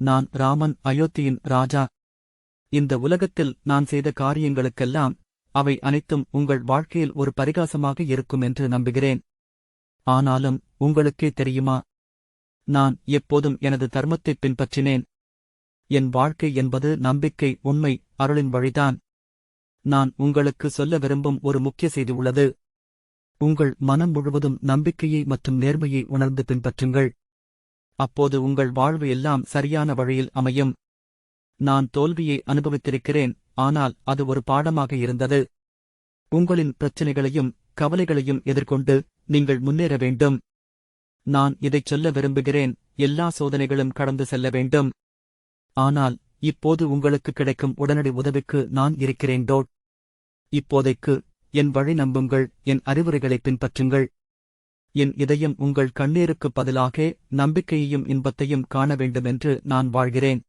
நான் ராமன், அயோத்தியின் ராஜா. இந்த உலகத்தில் நான் செய்த காரியங்களுக்கெல்லாம் அவை அனைத்தும் உங்கள் வாழ்க்கையில் ஒரு பரிகாசமாக இருக்கும் என்று நம்புகிறேன். ஆனாலும் உங்களுக்கே தெரியுமா, நான் எப்போதும் எனது தர்மத்தைப் பின்பற்றினேன். என் வாழ்க்கை என்பது நம்பிக்கை, உண்மை, அருளின் வழிதான். நான் உங்களுக்கு சொல்ல விரும்பும் ஒரு முக்கிய செய்தி உள்ளது. உங்கள் மனம் முழுவதும் நம்பிக்கையை மற்றும் நேர்மையை உணர்ந்து பின்பற்றுங்கள். அப்போது உங்கள் வாழ்வு எல்லாம் சரியான வழியில் அமையும். நான் தோல்வியை அனுபவித்திருக்கிறேன், ஆனால் அது ஒரு பாடமாக இருந்தது. உங்களின் பிரச்சினைகளையும் கவலைகளையும் எதிர்கொண்டு நீங்கள் முன்னேற வேண்டும். நான் இதைச் சொல்ல விரும்புகிறேன், எல்லா சோதனைகளும் கடந்து செல்ல வேண்டும். ஆனால் இப்போது உங்களுக்கு கிடைக்கும் உடனடி உதவிக்கு நான் இருக்கிறேன். இப்போதைக்கு என் வழி நம்புங்கள், என் அறிவுரைகளைப் பின்பற்றுங்கள். என் இதயம் உங்கள் கண்ணீருக்குப் பதிலாக நம்பிக்கையையும் இன்பத்தையும் காண வேண்டுமென்று நான் வாழ்கிறேன்.